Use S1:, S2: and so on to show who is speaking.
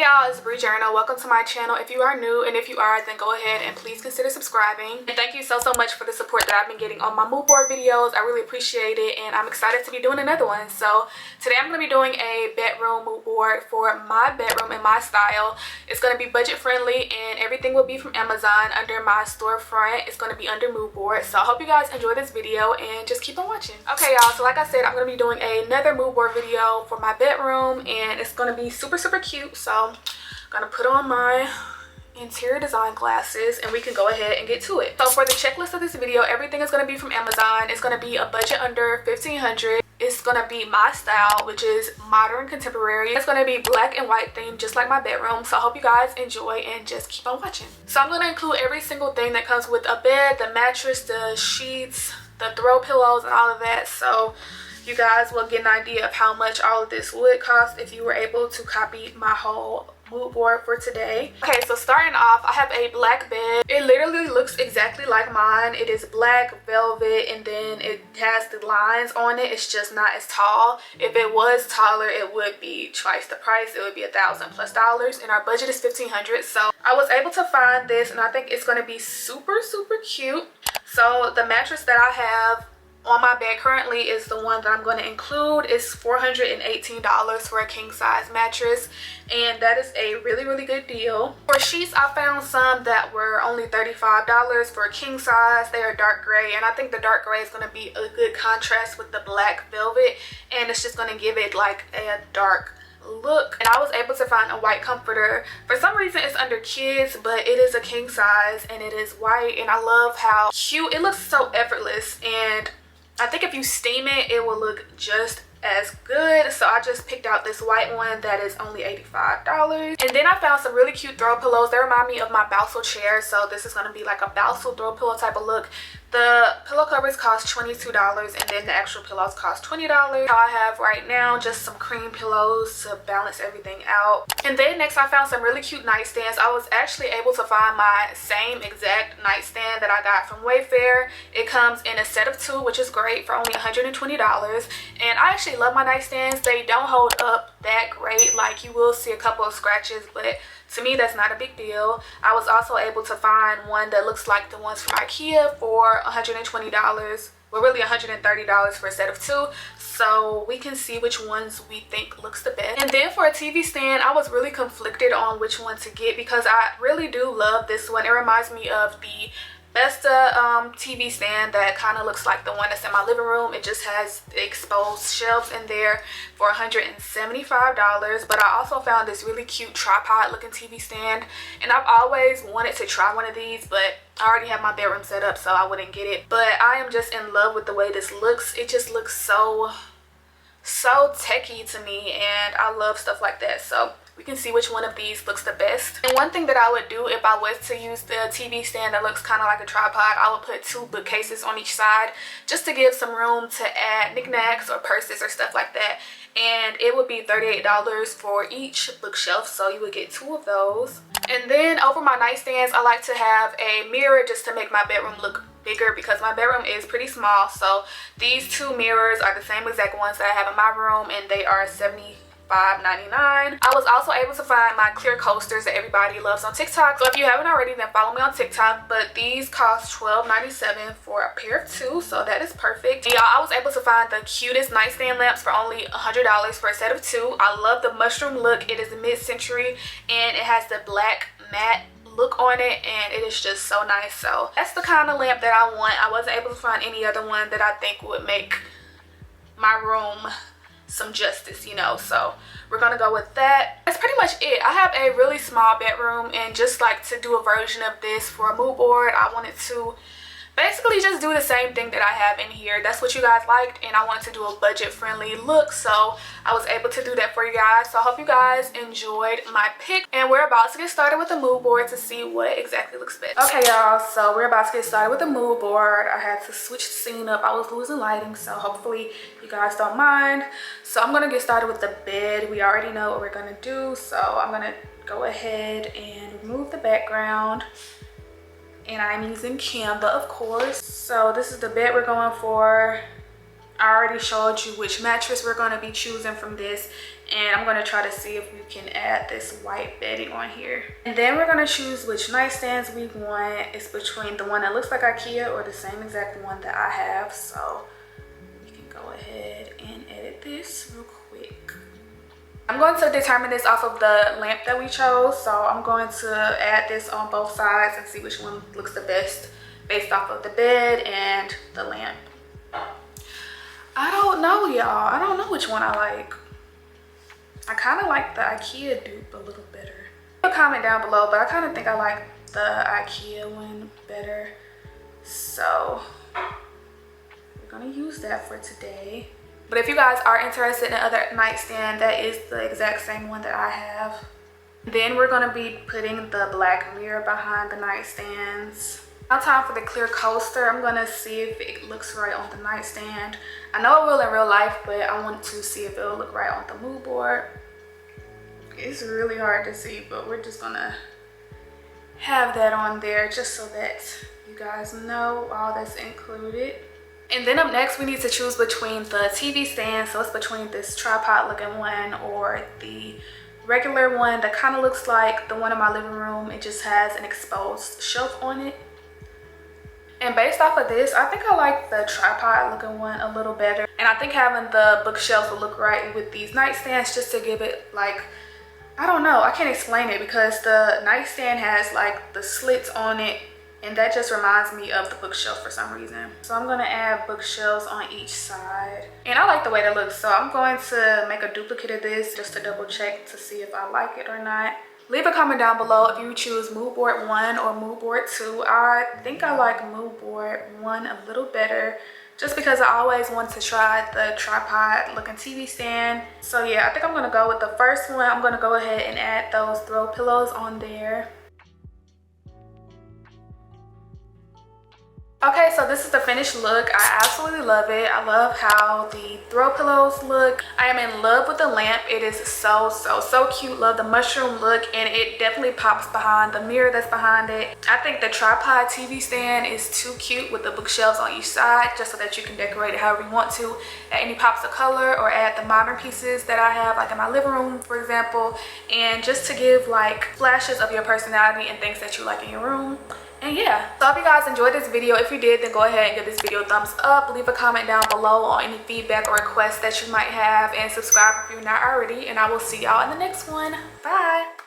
S1: y'all, it's Bree Journal. Welcome to my channel. If you are new, and if you are, then go ahead and please consider subscribing. And thank you so much for the support that I've been getting on my mood board videos. I really appreciate it, and I'm excited to be doing another one. So today I'm going to be doing a bedroom mood board for my bedroom and my style. It's going to be budget friendly, and everything will be from Amazon under my storefront. It's going to be under mood board. So I hope you guys enjoy this video and just keep on watching. Okay y'all, so like I said, I'm going to be doing another mood board video for my bedroom, and it's going to be super cute. So I'm gonna put on my interior design glasses and we can go ahead and get to it. So for the checklist of this video, everything is going to be from Amazon. It's going to be a budget under $1,500. It's going to be my style, which is modern contemporary. It's going to be black and white themed, just like my bedroom. So I hope you guys enjoy and just keep on watching. So I'm going to include every single thing that comes with a bed, the mattress, the sheets, the throw pillows, and all of that. So you guys will get an idea of how much all of this would cost if you were able to copy my whole mood board for today. Okay, so starting off, I have a black bed. It literally looks exactly like mine. It is black velvet, and then it has the lines on it. It's just not as tall. If it was taller, it would be twice the price. It would be $1,000+, and our budget is $1,500. So I was able to find this, and I think it's going to be super cute. So the mattress that I have on my bed currently is the one that I'm going to include. It's $418 for a king size mattress, and that is a really good deal. For sheets, I found some that were only $35 for a king size. They are dark gray, and I think the dark gray is going to be a good contrast with the black velvet, and it's just going to give it like a dark look. And I was able to find a white comforter. For some reason it's under kids, but it is a king size and it is white, and I love how cute it looks. So effortless, and I think if you steam it, it will look just as good. So I just picked out this white one that is only $85. And then I found some really cute throw pillows. They remind me of my Balsal chair, so this is going to be like a Balsal throw pillow type of look. The pillow covers cost $22, and then the actual pillows cost $20. How I have right now, just some cream pillows to balance everything out. And then next I found some really cute nightstands. I was actually able to find my same exact nightstand that I got from Wayfair. It comes in a set of 2, which is great, for only $120. And I actually love my nightstands. They don't hold up that great. Like, you will see a couple of scratches, but to me that's not a big deal. I was also able to find one that looks like the ones from IKEA for $120. Well, really $130 for a set of 2. So we can see which ones we think looks the best. And then for a TV stand, I was really conflicted on which one to get, because I really do love this one. It reminds me of the Besta TV stand that kind of looks like the one that's in my living room. It just has the exposed shelves in there for $175. But I also found this really cute tripod looking TV stand, and I've always wanted to try one of these, but I already have my bedroom set up, so I wouldn't get it. But I am just in love with the way this looks. It just looks so techie to me, and I love stuff like that. So we can see which one of these looks the best. And one thing that I would do if I was to use the TV stand that looks kind of like a tripod, I would put 2 bookcases on each side just to give some room to add knickknacks or purses or stuff like that. And it would be $38 for each bookshelf, so you would get 2 of those. And then over my nightstands, I like to have a mirror just to make my bedroom look bigger, because my bedroom is pretty small. So these 2 mirrors are the same exact ones that I have in my room, and they are $75.99. I was also able to find my clear coasters that everybody loves on TikTok. So if you haven't already, then follow me on TikTok. But these cost $12.97 for a pair of 2, so that is perfect. Y'all, I was able to find the cutest nightstand lamps for only $100 for a set of 2. I love the mushroom look. It is mid-century, and it has the black matte look on it, and it is just so nice. So that's the kind of lamp that I want. I wasn't able to find any other one that I think would make my room some justice, you know, so we're gonna go with that. That's pretty much it. I have a really small bedroom, and just like to do a version of this for a mood board, I wanted to basically just do the same thing that I have in here. That's what you guys liked, and I wanted to do a budget friendly look, so I was able to do that for you guys. So I hope you guys enjoyed my pick, and we're about to get started with the mood board to see what exactly looks best. Okay y'all, so we're about to get started with the mood board. I had to switch the scene up. I was losing lighting, so hopefully you guys don't mind. So I'm gonna get started with the bed. We already know what we're gonna do, so I'm gonna go ahead and remove the background. And I'm using Canva, of course. So this is the bed we're going for. I already showed you which mattress we're going to be choosing from this, and I'm going to try to see if we can add this white bedding on here. And then we're going to choose which nightstands we want. It's between the one that looks like IKEA or the same exact one that I have. So we can go ahead and edit this real quick. I'm going to determine this off of the lamp that we chose. So I'm going to add this on both sides and see which one looks the best based off of the bed and the lamp. I don't know, y'all. I don't know which one I like. I kind of like the IKEA dupe a little better. Comment down below, but I kind of think I like the IKEA one better. So we're gonna use that for today. But if you guys are interested in another nightstand, that is the exact same one that I have. Then we're gonna be putting the black mirror behind the nightstands. Now time for the clear coaster. I'm gonna see if it looks right on the nightstand. I know it will in real life, but I want to see if it'll look right on the mood board. It's really hard to see, but we're just gonna have that on there just so that you guys know all that's included. And then up next, we need to choose between the TV stand. So it's between this tripod looking one or the regular one that kind of looks like the one in my living room. It just has an exposed shelf on it. And based off of this, I think I like the tripod looking one a little better. And I think having the bookshelves will look right with these nightstands just to give it like, I don't know, I can't explain it because the nightstand has like the slits on it and that just reminds me of the bookshelf for some reason. So I'm gonna add bookshelves on each side. And I like the way that looks, so I'm going to make a duplicate of this just to double check to see if I like it or not. Leave a comment down below if you choose mood board 1 or mood board 2. I think I like mood board 1 a little better just because I always want to try the tripod looking TV stand. So yeah, I think I'm gonna go with the first one. I'm gonna go ahead and add those throw pillows on there. Okay, so this is the finished look. I absolutely love it. I love how the throw pillows look. I am in love with the lamp. It is so cute. Love the mushroom look, and it definitely pops behind the mirror that's behind it. I think the tripod TV stand is too cute with the bookshelves on each side, just so that you can decorate it however you want to. Add any pops of color or add the modern pieces that I have, like in my living room, for example, and just to give like flashes of your personality and things that you like in your room. And yeah, so I hope you guys enjoyed this video. If you did, then go ahead and give this video a thumbs up. Leave a comment down below on any feedback or requests that you might have, and subscribe if you're not already. And I will see y'all in the next one. Bye.